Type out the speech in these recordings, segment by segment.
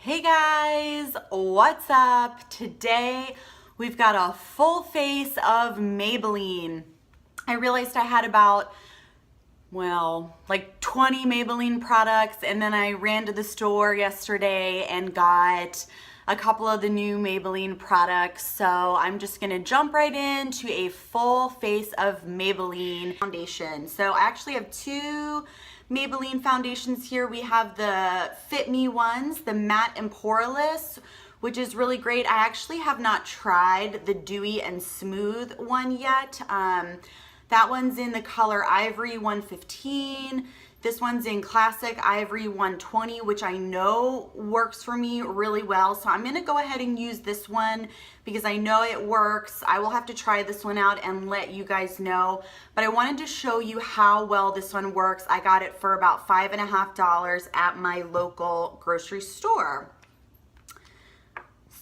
Hey guys, what's up? Today we've got a full face of Maybelline. I realized I had about, like 20 Maybelline products, and then I ran to the store yesterday and got a couple of the new Maybelline products. So I'm just gonna jump right into a full face of Maybelline foundation. So I actually have two Maybelline foundations here. We have the FitMe ones, the matte and poreless, which is really great. I actually have not tried the dewy and smooth one yet. That one's in the color Ivory 115. This one's in classic Ivory 120, which I know works for me really well. So I'm gonna go ahead and use this one because I know it works. I will have to try this one out and let you guys know. But I wanted to show you how well this one works. I got it for about $5.50 at my local grocery store.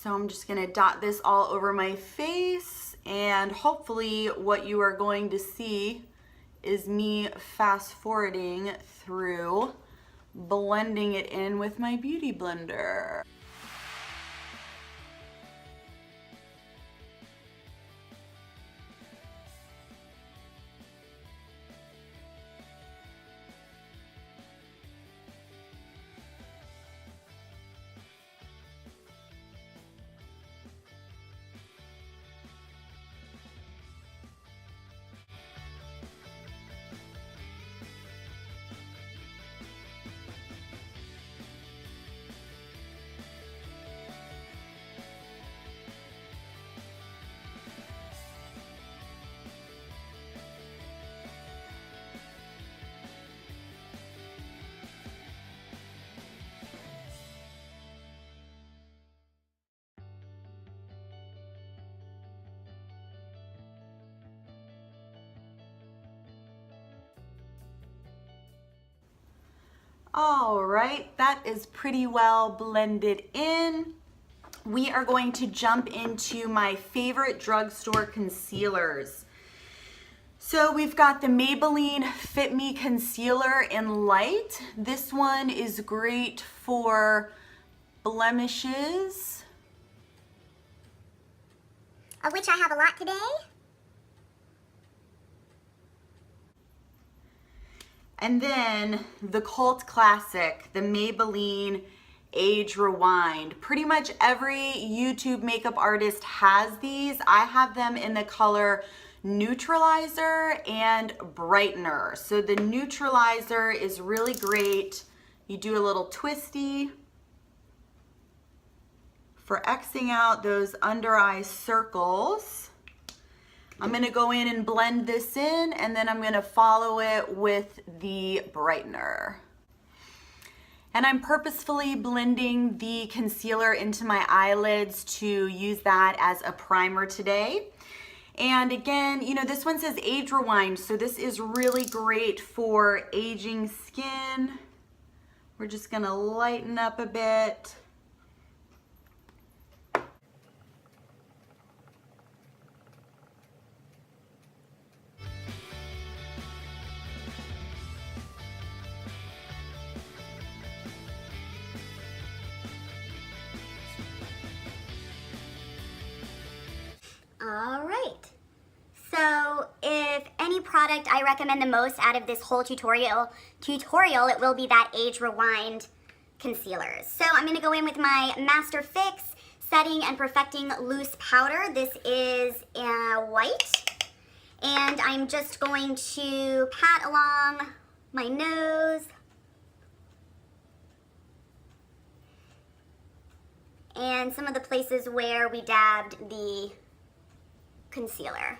So I'm just gonna dot this all over my face, and hopefully what you are going to see is me fast forwarding through blending it in with my beauty blender. All right, that is pretty well blended in. We are going to jump into my favorite drugstore concealers. So we've got the Maybelline Fit Me Concealer in Light. This one is great for blemishes, of which I have a lot today. And then the cult classic, the Maybelline Age Rewind. Pretty much every YouTube makeup artist has these. I have them in the color Neutralizer and Brightener. So the Neutralizer is really great. You do a little twisty for Xing out those under eye circles. I'm gonna go in and blend this in, and then I'm gonna follow it with the brightener. And I'm purposefully blending the concealer into my eyelids to use that as a primer today. And again, you know, this one says Age Rewind, so this is really great for aging skin. We're just gonna lighten up a bit. All right. So if any product I recommend the most out of this whole tutorial, it will be that Age Rewind concealer. So I'm going to go in with my Master Fix Setting and Perfecting Loose Powder. This is white. And I'm just going to pat along my nose. And some of the places where we dabbed the concealer.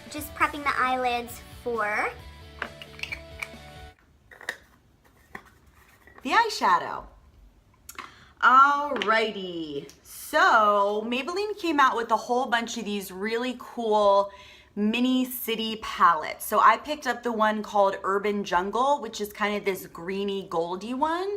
Just prepping the eyelids for the eyeshadow. Alrighty, so Maybelline came out with a whole bunch of these really cool mini city palettes. So I picked up the one called Urban Jungle, which is kind of this greeny goldy one.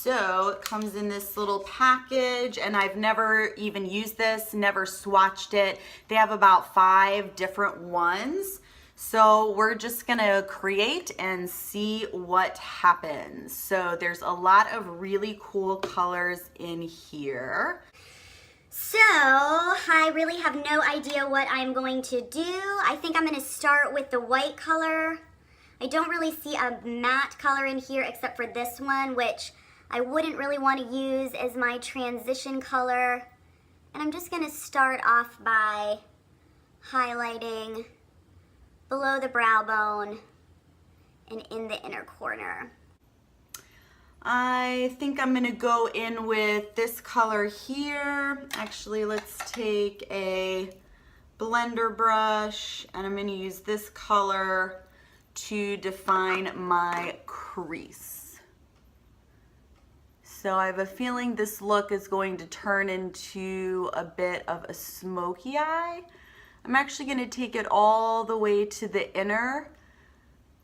So it comes in this little package, and I've never even used this, never swatched it. They have about 5 different ones. So we're just gonna create and see what happens. So there's a lot of really cool colors in here. So I really have no idea what I'm going to do. I think I'm gonna start with the white color. I don't really see a matte color in here except for this one, which I wouldn't really want to use as my transition color. And I'm just gonna start off by highlighting below the brow bone and in the inner corner. I think I'm gonna go in with this color here. Actually, let's take a blender brush and I'm gonna use this color to define my crease. So I have a feeling this look is going to turn into a bit of a smoky eye. I'm actually going to take it all the way to the inner,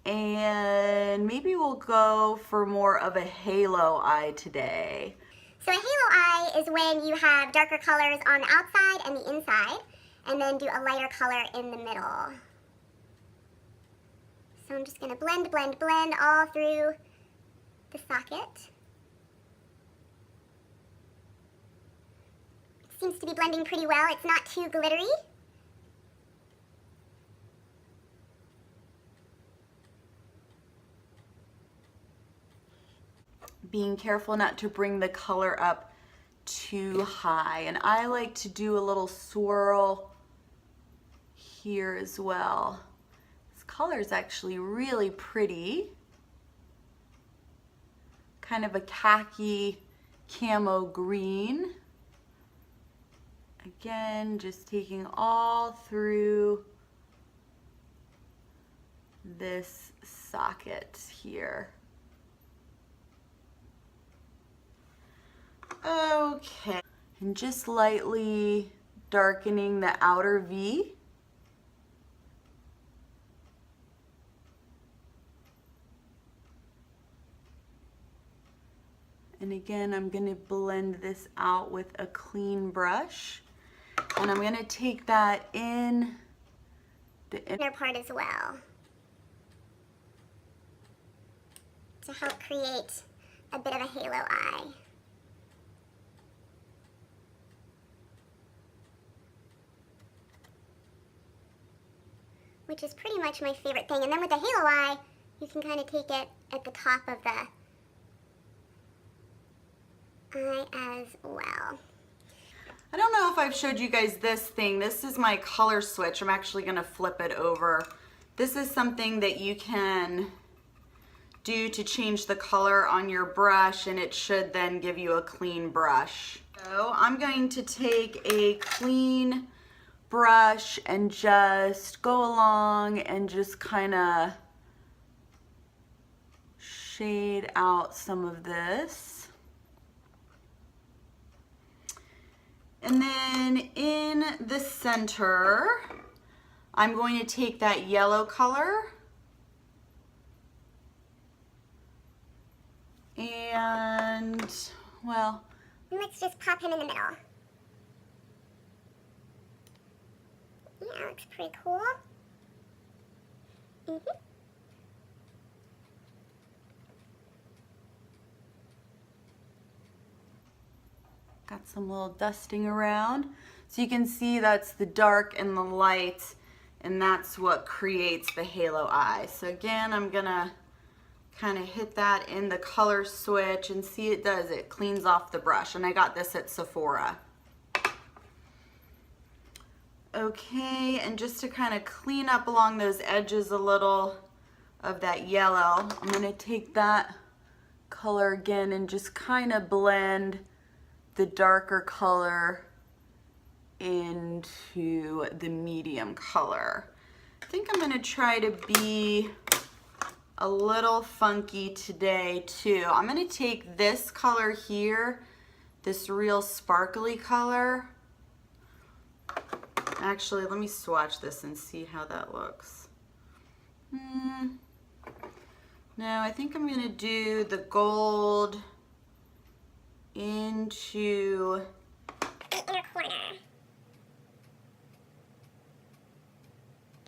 and maybe we'll go for more of a halo eye today. So a halo eye is when you have darker colors on the outside and the inside, and then do a lighter color in the middle. So I'm just going to blend, blend, blend all through the socket. Seems to be blending pretty well. It's not too glittery. Being careful not to bring the color up too high. And I like to do a little swirl here as well. This color is actually really pretty. Kind of a khaki camo green. Again, just taking all through this socket here. Okay, and just lightly darkening the outer V. And again, I'm going to blend this out with a clean brush. And I'm going to take that in the inner part as well to help create a bit of a halo eye. Which is pretty much my favorite thing. And then with the halo eye, you can kind of take it at the top of the eye as well. I don't know if I've showed you guys this thing. This is my color switch. I'm actually going to flip it over. This is something that you can do to change the color on your brush, and it should then give you a clean brush. So I'm going to take a clean brush and just go along and just kind of shade out some of this. And then in the center, I'm going to take that yellow color and, well, let's just pop him in the middle. Yeah, looks pretty cool. Got some little dusting around. So you can see that's the dark and the light, and that's what creates the halo eye. So again, I'm gonna kind of hit that in the color switch and see it cleans off the brush. And I got this at Sephora. Okay, and just to kind of clean up along those edges a little of that yellow, I'm gonna take that color again and just kind of blend the darker color into the medium color. I think I'm gonna try to be a little funky today too. I'm gonna take this color here, this real sparkly color. Actually, let me swatch this and see how that looks. No, I think I'm gonna do the gold into the inner corner.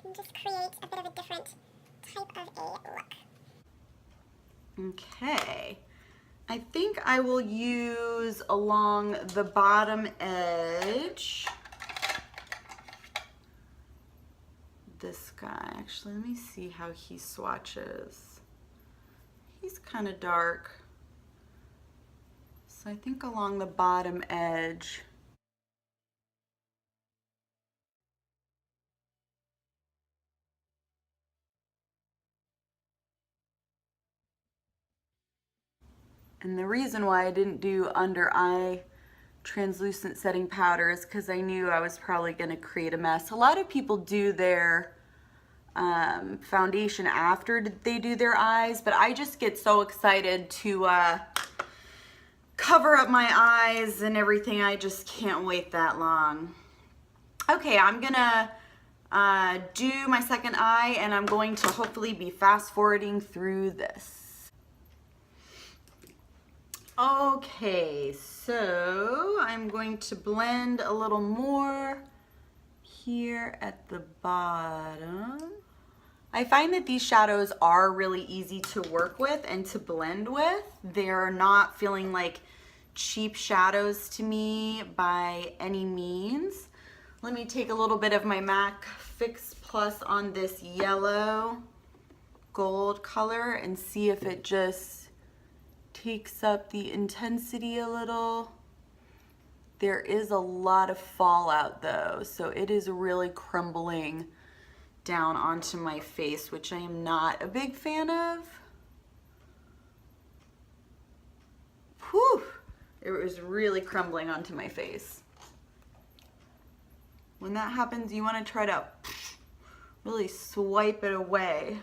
You can just create a bit of a different type of a look. Okay, I think I will use along the bottom edge this guy. Actually, let me see how he swatches. He's kind of dark. So I think along the bottom edge. And the reason why I didn't do under eye translucent setting powder is because I knew I was probably going to create a mess. A lot of people do their foundation after they do their eyes, but I just get so excited to cover up my eyes and everything. I just can't wait that long. Okay, I'm gonna do my second eye, and I'm going to hopefully be fast forwarding through this. Okay, so I'm going to blend a little more here at the bottom. I find that these shadows are really easy to work with and to blend with. They're not feeling like cheap shadows to me by any means. Let me take a little bit of my MAC Fix Plus on this yellow gold color and see if it just takes up the intensity a little. There is a lot of fallout though, so it is really crumbling down onto my face, which I am not a big fan of. Whew, it was really crumbling onto my face. When that happens, you want to try to really swipe it away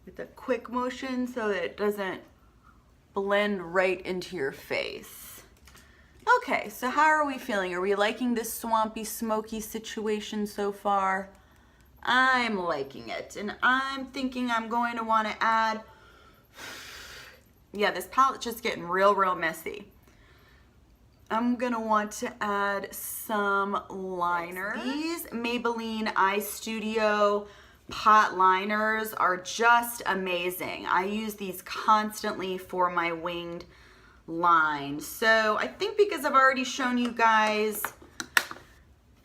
with a quick motion so that it doesn't blend right into your face. Okay, so how are we feeling? Are we liking this swampy, smoky situation so far? I'm liking it, and I'm thinking I'm going to want to add, yeah, this palette's just getting real messy. I'm gonna want to add some liner. These Maybelline EYESTUDIO pot liners are just amazing. I use these constantly for my winged line. So I think because I've already shown you guys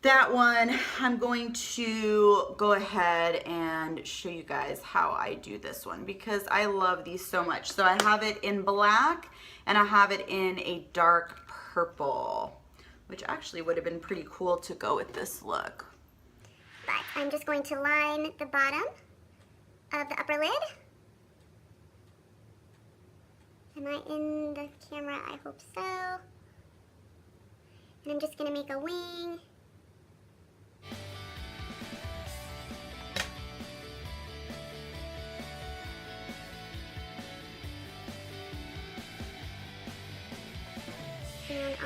that one, I'm going to go ahead and show you guys how I do this one because I love these so much. So I have it in black and I have it in a dark purple, which actually would have been pretty cool to go with this look. But I'm just going to line the bottom of the upper lid. Am I in the camera? I hope so. And I'm just going to make a wing. And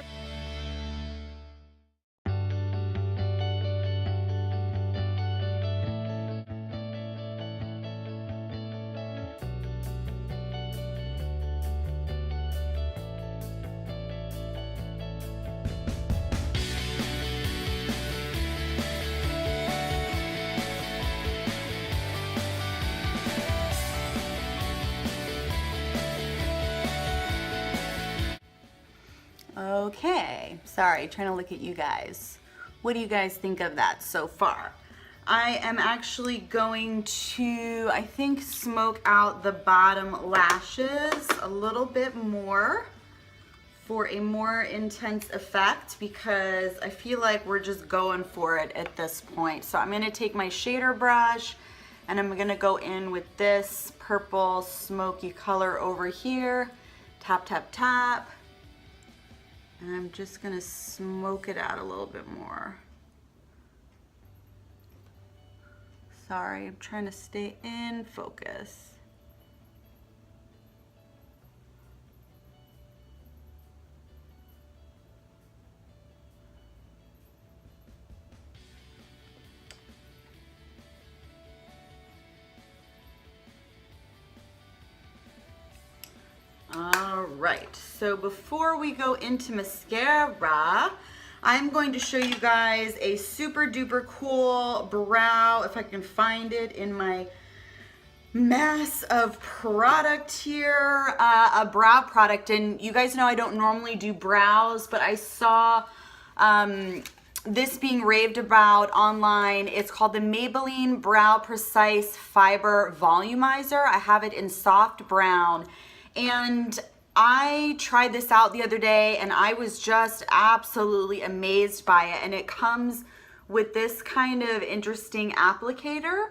Okay, sorry, trying to look at you guys. What do you guys think of that so far? I am actually going to, I think, smoke out the bottom lashes a little bit more for a more intense effect because I feel like we're just going for it at this point. So I'm gonna take my shader brush and I'm gonna go in with this purple smoky color over here. Tap, tap, tap. And I'm just gonna smoke it out a little bit more. Sorry, I'm trying to stay in focus. All right, so before we go into mascara, I'm going to show you guys a super duper cool brow, if I can find it in my mass of product here, a brow product. And you guys know I don't normally do brows, but I saw this being raved about online. It's called the Maybelline Brow Precise Fiber Volumizer. I have it in soft brown, and I tried this out the other day and I was just absolutely amazed by it. And it comes with this kind of interesting applicator.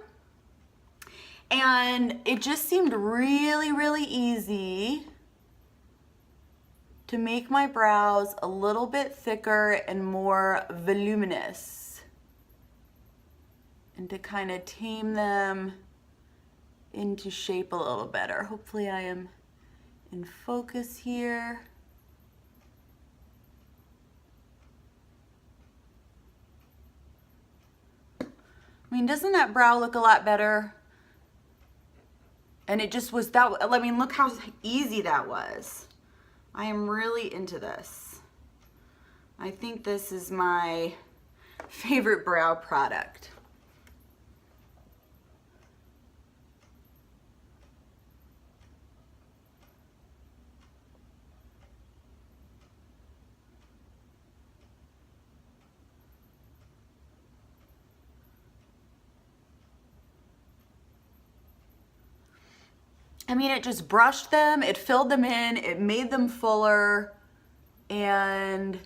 And it just seemed really, really easy to make my brows a little bit thicker and more voluminous, and to kind of tame them into shape a little better. Hopefully I am in focus here. I mean, doesn't that brow look a lot better? And it just was that, I mean, look how easy that was. I am really into this. I think this is my favorite brow product. I mean, it just brushed them, it filled them in, it made them fuller, and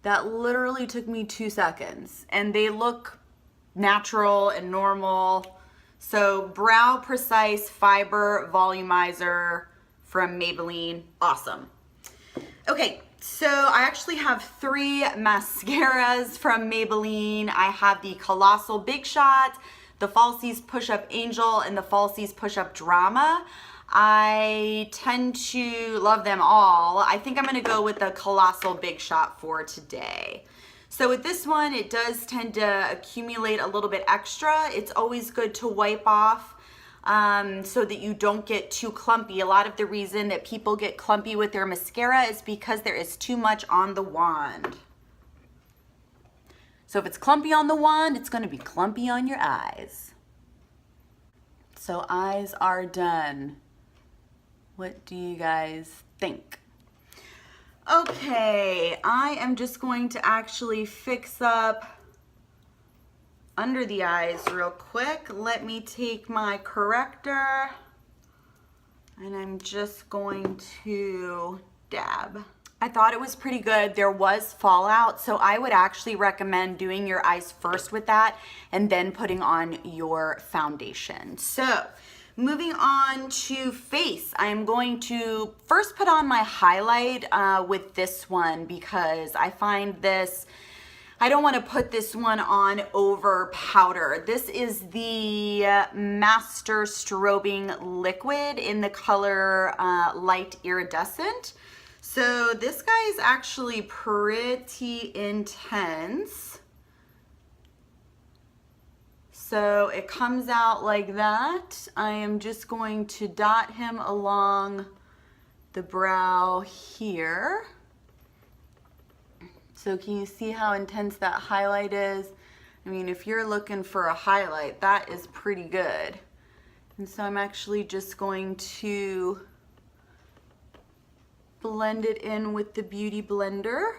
that literally took me 2 seconds. And they look natural and normal. So Brow Precise Fiber Volumizer from Maybelline, awesome. Okay, so I actually have 3 mascaras from Maybelline. I have the Colossal Big Shot, the Falsies Push Up Angel, and the Falsies Push Up Drama. I tend to love them all. I think I'm gonna go with the Colossal Big Shot for today. So with this one, it does tend to accumulate a little bit extra. It's always good to wipe off so that you don't get too clumpy. A lot of the reason that people get clumpy with their mascara is because there is too much on the wand. So if it's clumpy on the wand, it's gonna be clumpy on your eyes. So eyes are done. What do you guys think? Okay, I am just going to actually fix up under the eyes real quick. Let me take my corrector and I'm just going to dab. I thought it was pretty good. There was fallout, so I would actually recommend doing your eyes first with that and then putting on your foundation. So moving on to face, I am going to first put on my highlight with this one because I find this, I don't want to put this one on over powder. This is the Master Strobing Liquid in the color Light Iridescent. So this guy is actually pretty intense. So it comes out like that. I am just going to dot him along the brow here. So can you see how intense that highlight is? I mean, if you're looking for a highlight, that is pretty good. And so I'm actually just going to blend it in with the Beauty Blender.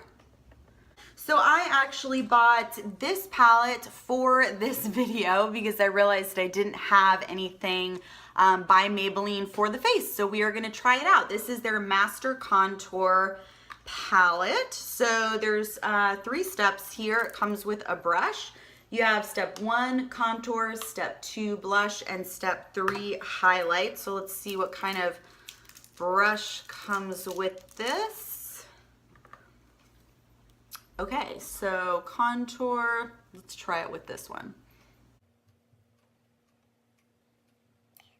So I actually bought this palette for this video because I realized I didn't have anything by Maybelline for the face. So we are gonna try it out. This is their Master Contour palette. So there's 3 steps here. It comes with a brush. You have step 1, contour, step 2, blush, and step 3, highlight. So let's see what kind of brush comes with this. Okay, so contour, let's try it with this one.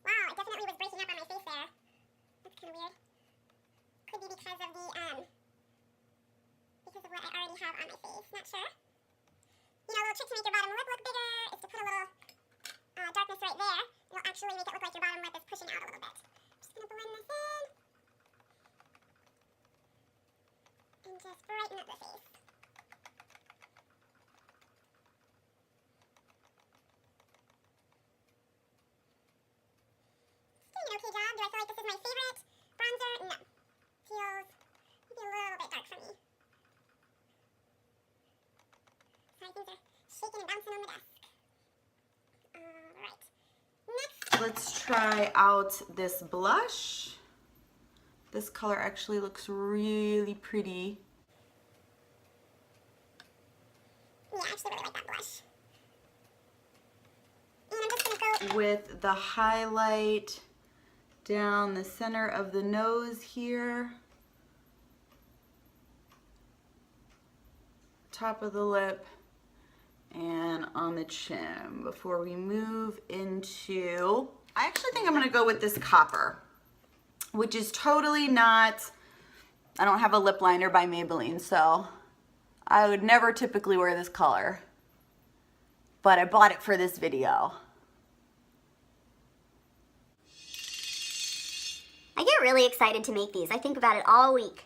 Wow, it definitely was breaking up on my face there. That's kind of weird. Could be because of what I already have on my face, not sure. You know, a little trick to make your bottom lip look bigger is to put a little darkness right there. It'll actually make it look like your bottom lip is pushing out a little bit. Just gonna blend this in. And just brighten up the face. let's try out this blush. This color actually looks really pretty. Yeah, I actually really like that blush. And I'm just gonna go with the highlight down the center of the nose here, top of the lip, and on the chin before we move into, I actually think I'm gonna go with this copper, which is totally not, I don't have a lip liner by Maybelline, so I would never typically wear this color, but I bought it for this video. I get really excited to make these. I think about it all week.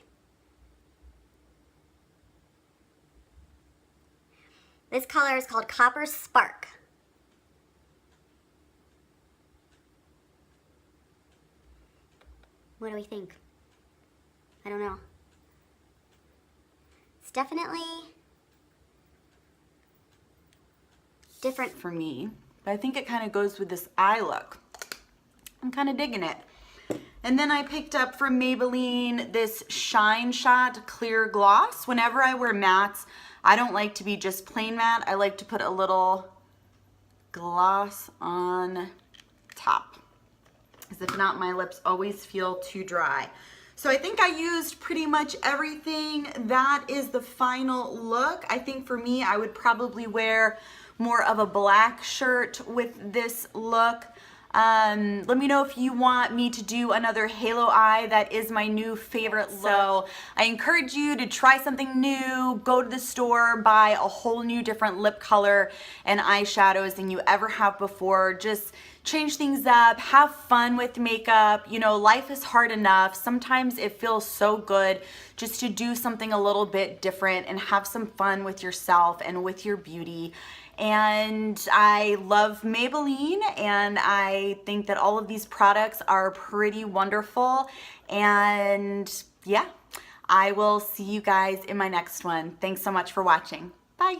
This color is called Copper Spark. What do we think? I don't know. It's definitely different for me, but I think it kind of goes with this eye look. I'm kind of digging it. And then I picked up from Maybelline this Shine Shot Clear Gloss. Whenever I wear mattes, I don't like to be just plain matte. I like to put a little gloss on top, because if not, my lips always feel too dry. So I think I used pretty much everything. That is the final look. I think for me, I would probably wear more of a black shirt with this look. Let me know if you want me to do another halo eye. That is my new favorite look. So I encourage you to try something new, go to the store, buy a whole new different lip color and eyeshadows than you ever have before. Just change things up, have fun with makeup. You know, life is hard enough. Sometimes it feels so good just to do something a little bit different and have some fun with yourself and with your beauty. And I love Maybelline, and I think that all of these products are pretty wonderful. And yeah, I will see you guys in my next one. Thanks so much for watching. Bye.